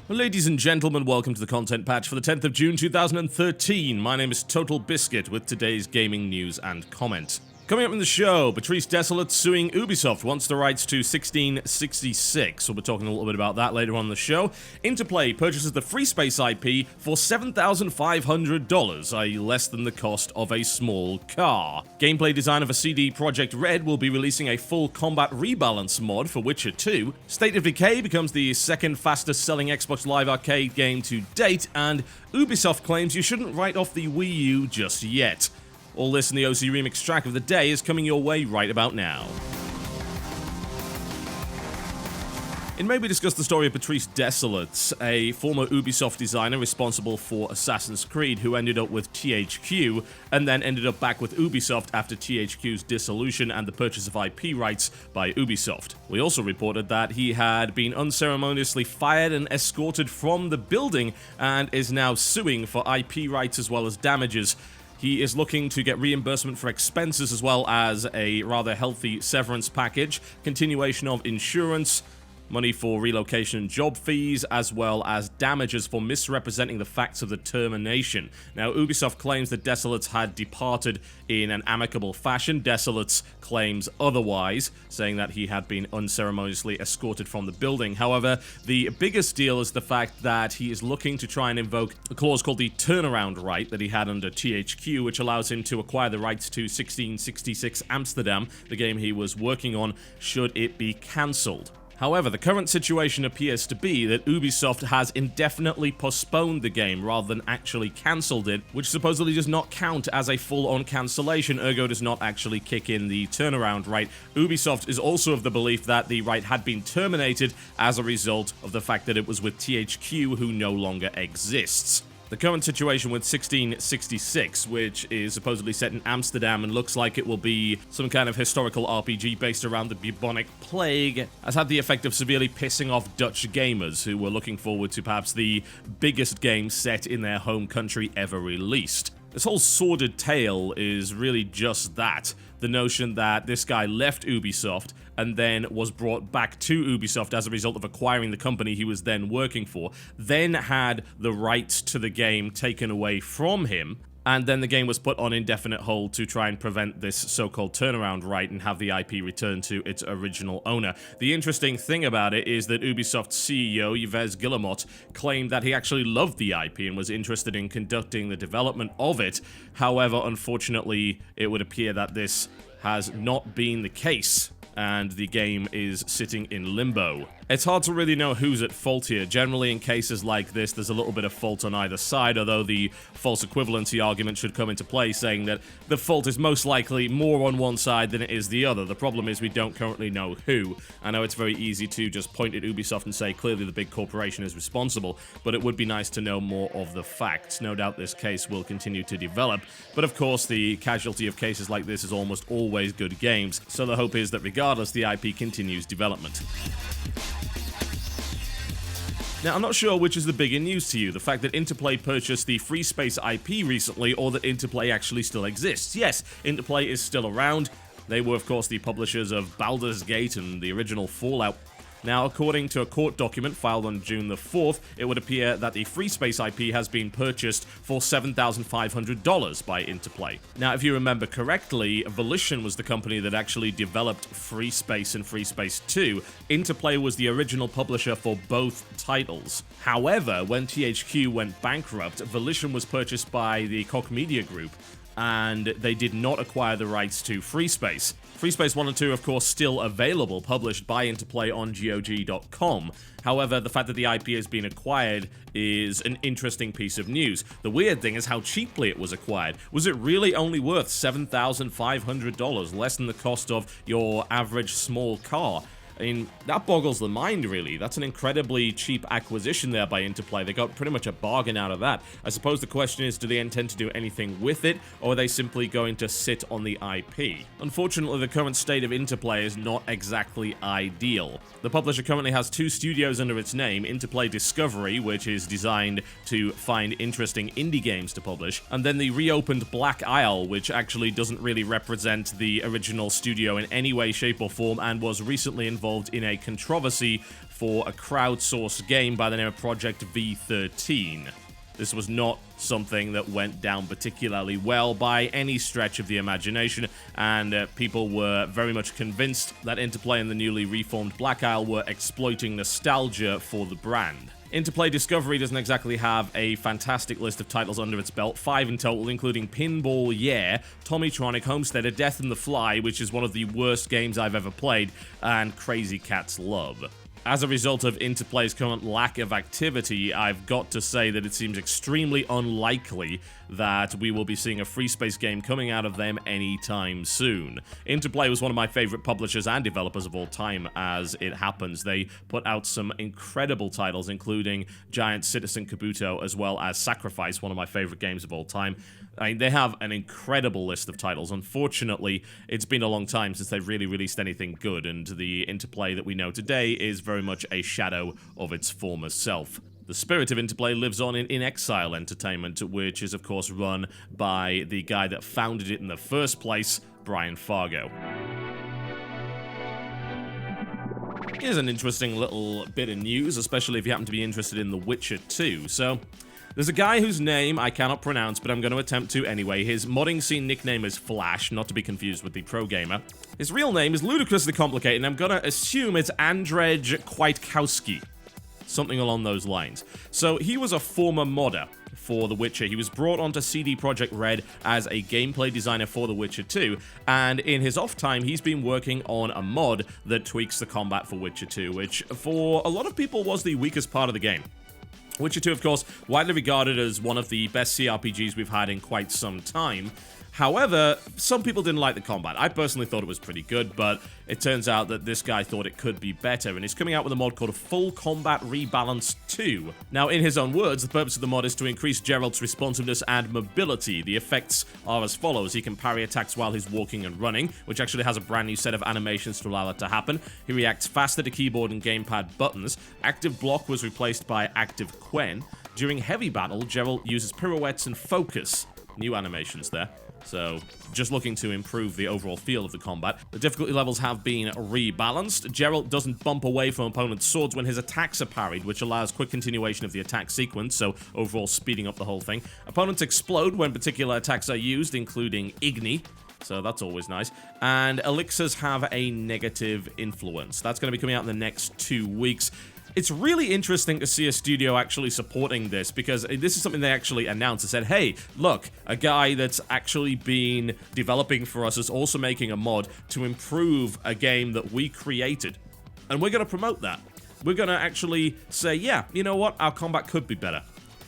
Well, ladies and gentlemen, welcome to the content patch for the 10th of June 2013. My name is TotalBiscuit with today's gaming news and comment. Coming up in the show, Desilets suing Ubisoft wants the rights to 1666. We'll be talking a little bit about that later on in the show. Interplay purchases the Freespace IP for $7,500, i.e. less than the cost of a small car. Gameplay designer for CD Projekt RED will be releasing a full combat rebalance mod for Witcher 2. State of Decay becomes the second fastest selling Xbox Live Arcade game to date, and Ubisoft claims you shouldn't write off the Wii U just yet. All this in the OC Remix track of the day is coming your way right about now. In May, we discussed the story of Desilets, a former Ubisoft designer responsible for Assassin's Creed who ended up with THQ and then ended up back with Ubisoft after THQ's dissolution and the purchase of IP rights by Ubisoft. We also reported that he had been unceremoniously fired and escorted from the building and is now suing for IP rights as well as damages. He is looking to get reimbursement for expenses as well as a rather healthy severance package, continuation of insurance, money for relocation and job fees, as well as damages for misrepresenting the facts of the termination. Now, Ubisoft claims that Desilets had departed in an amicable fashion. Desilets claims otherwise, saying that he had been unceremoniously escorted from the building. However, the biggest deal is the fact that he is looking to try and invoke a clause called the turnaround right that he had under THQ, which allows him to acquire the rights to 1666 Amsterdam, the game he was working on, should it be cancelled. However, the current situation appears to be that Ubisoft has indefinitely postponed the game rather than actually cancelled it, which supposedly does not count as a full-on cancellation, ergo does not actually kick in the turnaround right. Ubisoft is also of the belief that the right had been terminated as a result of the fact that it was with THQ, who no longer exists. The current situation with 1666, which is supposedly set in Amsterdam and looks like it will be some kind of historical RPG based around the bubonic plague, has had the effect of severely pissing off Dutch gamers who were looking forward to perhaps the biggest game set in their home country ever released. This whole sordid tale is really just that. The notion that this guy left Ubisoft and then was brought back to Ubisoft as a result of acquiring the company he was then working for, then had the rights to the game taken away from him, and then the game was put on indefinite hold to try and prevent this so-called turnaround right and have the IP returned to its original owner. The interesting thing about it is that Ubisoft's CEO, Yves Guillemot, claimed that he actually loved the IP and was interested in conducting the development of it. However, unfortunately, it would appear that this has not been the case, and the game is sitting in limbo. It's hard to really know who's at fault here. Generally, in cases like this, there's a little bit of fault on either side, although the false equivalency argument should come into play, saying that the fault is most likely more on one side than it is the other. The problem is we don't currently know who. I know it's very easy to just point at Ubisoft and say clearly the big corporation is responsible, but it would be nice to know more of the facts. No doubt this case will continue to develop, but of course the casualty of cases like this is almost always good games, so the hope is that regardless, the IP continues development. Now, I'm not sure which is the bigger news to you, the fact that Interplay purchased the Freespace IP recently, or that Interplay actually still exists. Yes, Interplay is still around. They were, of course, the publishers of Baldur's Gate and the original Fallout. Now, according to a court document filed on June the 4th, it would appear that the Freespace IP has been purchased for $7,500 by Interplay. Now, if you remember correctly, Volition was the company that actually developed Freespace and Freespace 2. Interplay was the original publisher for both titles. However, when THQ went bankrupt, Volition was purchased by the Koch Media Group, and they did not acquire the rights to Freespace. Freespace 1 and 2, of course, still available, published by Interplay on GOG.com. However, the fact that the IP has been acquired is an interesting piece of news. The weird thing is how cheaply it was acquired. Was it really only worth $7,500, less than the cost of your average small car? I mean, that boggles the mind, really. That's an incredibly cheap acquisition there by Interplay. They got pretty much a bargain out of that. I suppose the question is, do they intend to do anything with it, or are they simply going to sit on the IP? Unfortunately, the current state of Interplay is not exactly ideal. The publisher currently has 2 studios under its name, Interplay Discovery, which is designed to find interesting indie games to publish, and then the reopened Black Isle, which actually doesn't really represent the original studio in any way, shape, or form, and was recently involved involved in a controversy for a crowdsourced game by the name of Projekt V13. This was not something that went down particularly well by any stretch of the imagination, and people were very much convinced that Interplay and the newly reformed Black Isle were exploiting nostalgia for the brand. Interplay Discovery doesn't exactly have a fantastic list of titles under its belt, 5 in total, including Pinball Yeah, Tommytronic, Homesteader, Death and the Fly, which is one of the worst games I've ever played, and Crazy Cat's Love. As a result of Interplay's current lack of activity, I've got to say that it seems extremely unlikely that we will be seeing a Freespace game coming out of them anytime soon. Interplay was one of my favorite publishers and developers of all time, as it happens. They put out some incredible titles, including Giant Citizen Kabuto, as well as Sacrifice, one of my favorite games of all time. I mean, they have an incredible list of titles. Unfortunately, it's been a long time since they've really released anything good, and the Interplay that we know today is very much a shadow of its former self. The spirit of Interplay lives on in Exile Entertainment, which is, of course, run by the guy that founded it in the first place, Brian Fargo. Here's an interesting little bit of news, especially if you happen to be interested in The Witcher 2. So, there's a guy whose name I cannot pronounce, but I'm going to attempt to anyway. His modding scene nickname is Flash, not to be confused with the pro gamer. His real name is ludicrously complicated, and I'm going to assume it's Andrzej Kwiatkowski. Something along those lines. So, he was a former modder for The Witcher. He was brought onto CD Projekt RED as a gameplay designer for The Witcher 2, and in his off time, he's been working on a mod that tweaks the combat for Witcher 2, which for a lot of people was the weakest part of the game. Witcher 2, of course, widely regarded as one of the best CRPGs we've had in quite some time. However, some people didn't like the combat. I personally thought it was pretty good, but it turns out that this guy thought it could be better, and he's coming out with a mod called Full Combat Rebalance 2. Now, in his own words, the purpose of the mod is to increase Geralt's responsiveness and mobility. The effects are as follows. He can parry attacks while he's walking and running, which actually has a brand new set of animations to allow that to happen. He reacts faster to keyboard and gamepad buttons. Active Block was replaced by Active Quen. During heavy battle, Geralt uses pirouettes and focus. New animations there. So, just looking to improve the overall feel of the combat. The difficulty levels have been rebalanced. Geralt doesn't bump away from opponents' swords when his attacks are parried, which allows quick continuation of the attack sequence, so overall speeding up the whole thing. Opponents explode when particular attacks are used, including Igni, so that's always nice. And elixirs have a negative influence. That's going to be coming out in the next 2 weeks. It's really interesting to see a studio actually supporting this, because this is something they actually announced and said, hey, look, a guy that's actually been developing for us is also making a mod to improve a game that we created. And we're going to promote that. We're going to actually say, yeah, you know what, our combat could be better.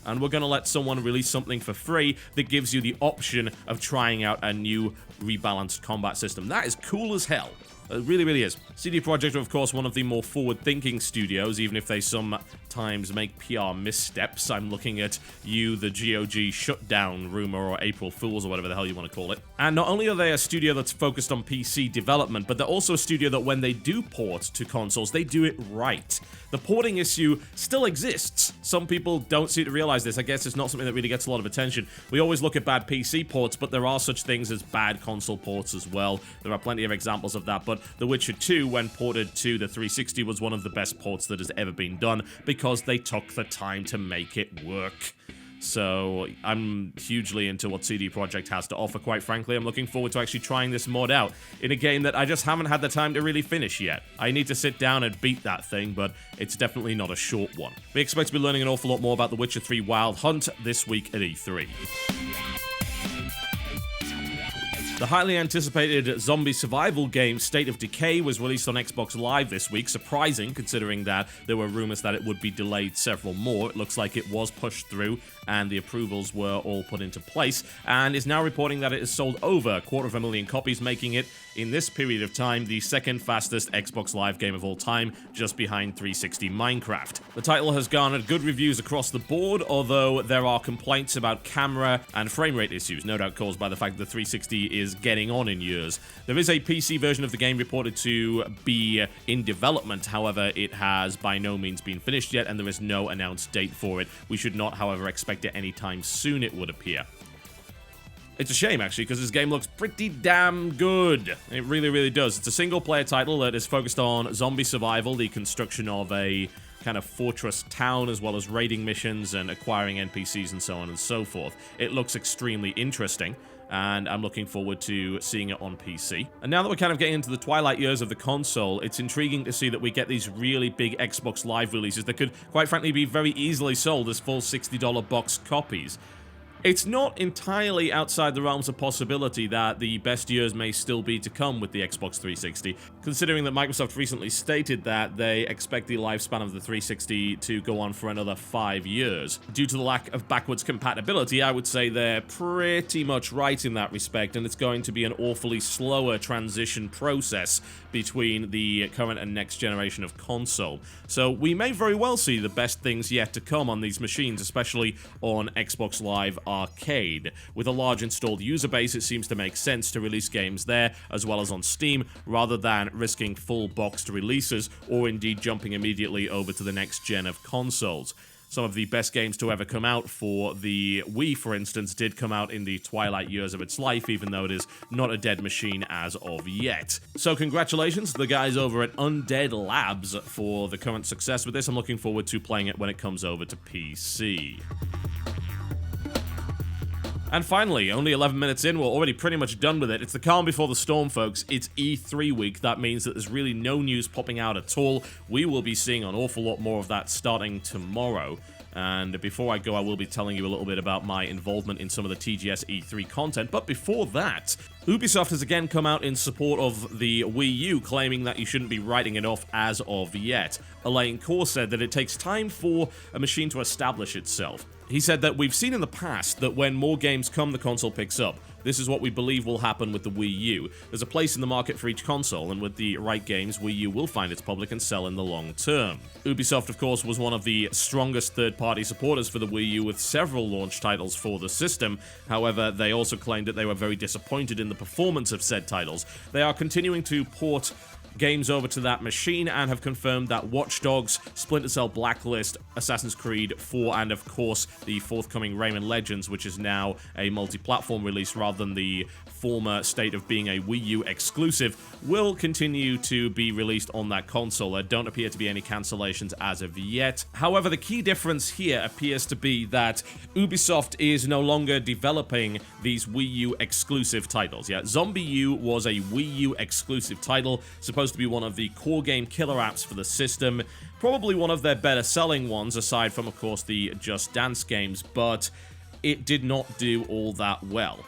And we're going to let someone release something for free that gives you the option of trying out a new rebalanced combat system. That is cool as hell. It really, really is. CD Projekt are, of course, one of the more forward-thinking studios, even if they sometimes make PR missteps. I'm looking at you, the GOG shutdown rumor, or April Fools, or whatever the hell you want to call it. And not only are they a studio that's focused on PC development, but they're also a studio that when they do port to consoles, they do it right. The porting issue still exists. Some people don't seem to realize this. I guess it's not something that really gets a lot of attention. We always look at bad PC ports, but there are such things as bad console ports as well. There are plenty of examples of that, but The Witcher 2, when ported to the 360, was one of the best ports that has ever been done because they took the time to make it work. So I'm hugely into what CD Projekt has to offer, quite frankly. I'm looking forward to actually trying this mod out in a game that I just haven't had the time to really finish yet. I need to sit down and beat that thing, but it's definitely not a short one. We expect to be learning an awful lot more about The Witcher 3 Wild Hunt this week at E3. The highly anticipated zombie survival game State of Decay was released on Xbox Live this week, surprising considering that there were rumors that it would be delayed several more. It looks like it was pushed through and the approvals were all put into place, and is now reporting that it has sold over 250,000 copies, making it, in this period of time, the second fastest Xbox Live game of all time, just behind 360 Minecraft. The title has garnered good reviews across the board, although there are complaints about camera and frame rate issues, no doubt caused by the fact that the 360 is getting on in years. There is a PC version of the game reported to be in development, however, it has by no means been finished yet, and there is no announced date for it. We should not, however, expect it anytime soon, it would appear. It's a shame, actually, because this game looks pretty damn good. It really, really does. It's a single-player title that is focused on zombie survival, the construction of a kind of fortress town, as well as raiding missions and acquiring NPCs and so on and so forth. It looks extremely interesting, and I'm looking forward to seeing it on PC. And now that we're kind of getting into the twilight years of the console, it's intriguing to see that we get these really big Xbox Live releases that could, quite frankly, be very easily sold as full $60 box copies. It's not entirely outside the realms of possibility that the best years may still be to come with the Xbox 360, considering that Microsoft recently stated that they expect the lifespan of the 360 to go on for another 5 years. Due to the lack of backwards compatibility, I would say they're pretty much right in that respect, and it's going to be an awfully slower transition process between the current and next generation of console. So we may very well see the best things yet to come on these machines, especially on Xbox Live Arcade. With a large installed user base, it seems to make sense to release games there, as well as on Steam, rather than risking full boxed releases, or indeed jumping immediately over to the next gen of consoles. Some of the best games to ever come out for the Wii, for instance, did come out in the twilight years of its life, even though it is not a dead machine as of yet. So congratulations to the guys over at Undead Labs for the current success with this. I'm looking forward to playing it when it comes over to PC. And finally, only 11 minutes in, we're already pretty much done with it. It's the calm before the storm, folks. It's E3 week. That means that there's really no news popping out at all. We will be seeing an awful lot more of that starting tomorrow. And before I go, I will be telling you a little bit about my involvement in some of the TGS E3 content. But before that, Ubisoft has again come out in support of the Wii U, claiming that you shouldn't be writing it off as of yet. Alain Core said that it takes time for a machine to establish itself. He said that we've seen in the past that when more games come, the console picks up. This is what we believe will happen with the Wii U. There's a place in the market for each console, and with the right games, Wii U will find its public and sell in the long term. Ubisoft, of course, was one of the strongest third-party supporters for the Wii U, with several launch titles for the system. However, they also claimed that they were very disappointed in the performance of said titles. They are continuing to port games over to that machine and have confirmed that Watch Dogs, Splinter Cell Blacklist, Assassin's Creed 4, and of course the forthcoming Rayman Legends, which is now a multi-platform release rather than the former state of being a Wii U exclusive, will continue to be released on that console. There don't appear to be any cancellations as of yet. However, the key difference here appears to be that Ubisoft is no longer developing these Wii U exclusive titles. Yeah, Zombie U was a Wii U exclusive title, supposed to be one of the core game killer apps for the system, probably one of their better selling ones, aside from, of course, the Just Dance games, but it did not do all that well.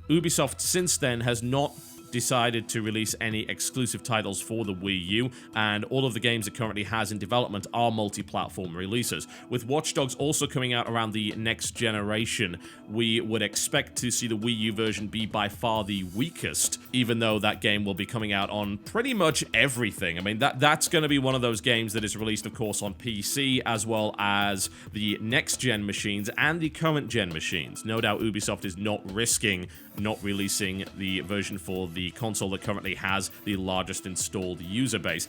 Ubisoft since then has not decided to release any exclusive titles for the Wii U, and all of the games it currently has in development are multi-platform releases. With Watch Dogs also coming out around the next generation, we would expect to see the Wii U version be by far the weakest, even though that game will be coming out on pretty much everything. I mean, that's going to be one of those games that is released, of course, on PC, as well as the next-gen machines and the current-gen machines. No doubt Ubisoft is not risking not releasing the version for the console that currently has the largest installed user base.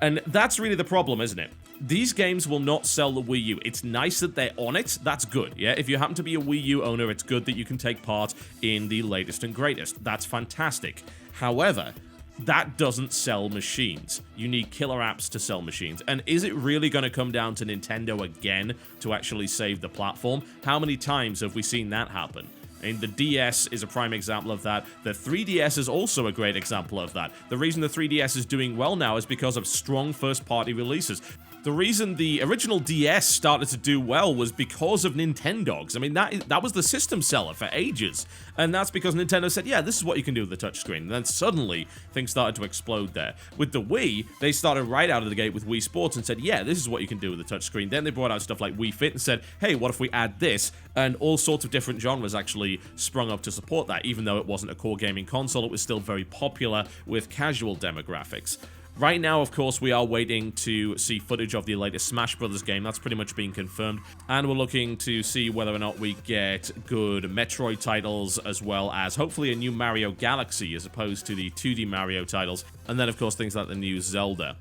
And that's really the problem, isn't it? These games will not sell the Wii U. It's nice that they're on it. That's good, yeah? If you happen to be a Wii U owner, it's good that you can take part in the latest and greatest. That's fantastic. However, that doesn't sell machines. You need killer apps to sell machines. And is it really going to come down to Nintendo again to actually save the platform? How many times have we seen that happen? And the DS is a prime example of that. The 3DS is also a great example of that. The reason the 3DS is doing well now is because of strong first-party releases. The reason the original DS started to do well was because of Nintendogs. I mean, that was the system seller for ages. And that's because Nintendo said, yeah, this is what you can do with the touchscreen. And then suddenly, things started to explode there. With the Wii, they started right out of the gate with Wii Sports and said, yeah, this is what you can do with the touchscreen. Then they brought out stuff like Wii Fit and said, hey, what if we add this? And all sorts of different genres actually sprung up to support that. Even though it wasn't a core gaming console, it was still very popular with casual demographics. Right now, of course, we are waiting to see footage of the latest Smash Bros. Game. That's pretty much been confirmed. And we're looking to see whether or not we get good Metroid titles, as well as hopefully a new Mario Galaxy, as opposed to the 2D Mario titles. And then, of course, things like the new Zelda.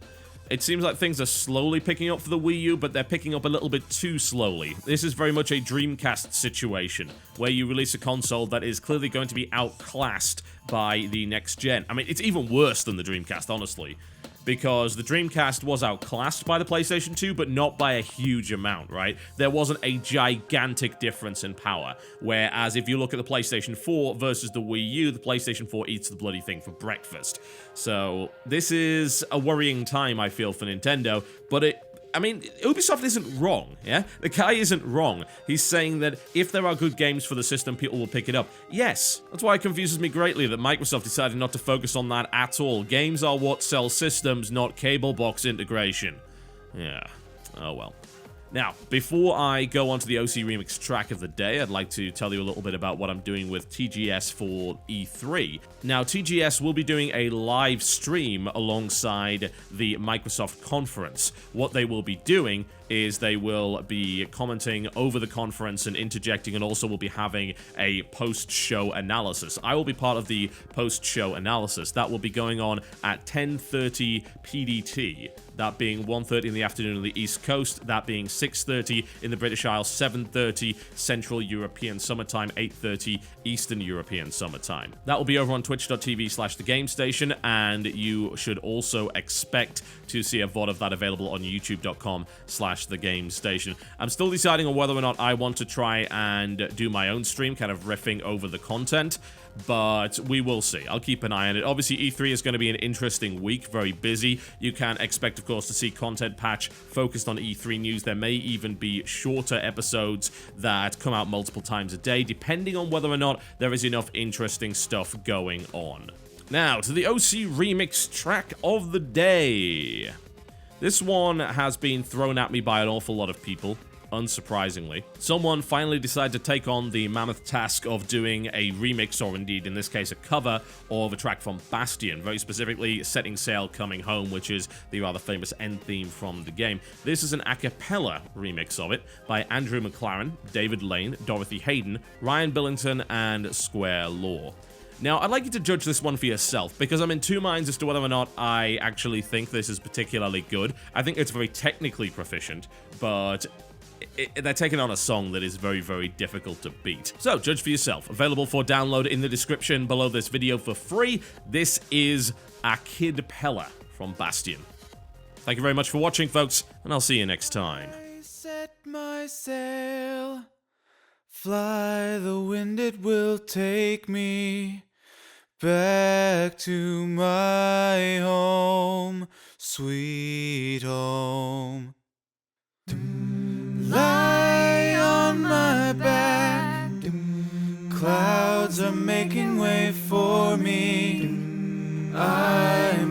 It seems like things are slowly picking up for the Wii U, but they're picking up a little bit too slowly. This is very much a Dreamcast situation, where you release a console that is clearly going to be outclassed by the next gen. I mean, it's even worse than the Dreamcast, honestly, because the Dreamcast was outclassed by the PlayStation 2, but not by a huge amount, right? There wasn't a gigantic difference in power, whereas if you look at the PlayStation 4 versus the Wii U, the PlayStation 4 eats the bloody thing for breakfast. So this is a worrying time, I feel, for Nintendo, but I mean, Ubisoft isn't wrong, yeah? The guy isn't wrong. He's saying that if there are good games for the system, people will pick it up. Yes, that's why it confuses me greatly that Microsoft decided not to focus on that at all. Games are what sell systems, not cable box integration. Yeah, oh well. Now, before I go on to the OC Remix track of the day, I'd like to tell you a little bit about what I'm doing with TGS for E3. Now, TGS will be doing a live stream alongside the Microsoft conference. What they will be doing is they will be commenting over the conference and interjecting, and also will be having a post-show analysis. I will be part of the post-show analysis. That will be going on at 10:30 PDT. That being 1:30 in the afternoon on the East Coast, that being 6:30 in the British Isles, 7:30 Central European Summertime, 8:30 Eastern European Summertime. That will be over on twitch.tv/thegamestation, and you should also expect to see a VOD of that available on youtube.com/thegamestation. I'm still deciding on whether or not I want to try and do my own stream, kind of riffing over the content, but we will see. I'll keep an eye on it. Obviously, E3 is going to be an interesting week, very busy. You can expect, of course, to see content patch focused on E3 news. There may even be shorter episodes that come out multiple times a day, depending on whether or not there is enough interesting stuff going on. Now, to the OC Remix track of the day. This one has been thrown at me by an awful lot of people. Unsurprisingly, someone finally decided to take on the mammoth task of doing a remix, or indeed in this case a cover, of a track from Bastion, very specifically Setting Sail Coming Home, which is the rather famous end theme from the game. This is an a cappella remix of it by Andrew McLaren, David Lane, Dorothy Hayden, Ryan Billington, and Square Law. Now, I'd like you to judge this one for yourself, because I'm in two minds as to whether or not I actually think this is particularly good. I think it's very technically proficient, but they're taking on a song that is very, very difficult to beat. So, judge for yourself. Available for download in the description below this video for free. This is a cappella from Bastion. Thank you very much for watching, folks, and I'll see you next time. I set my sail, fly the wind, it will take me back to my home, sweet home. Lie on my back, clouds are making way for me. I'm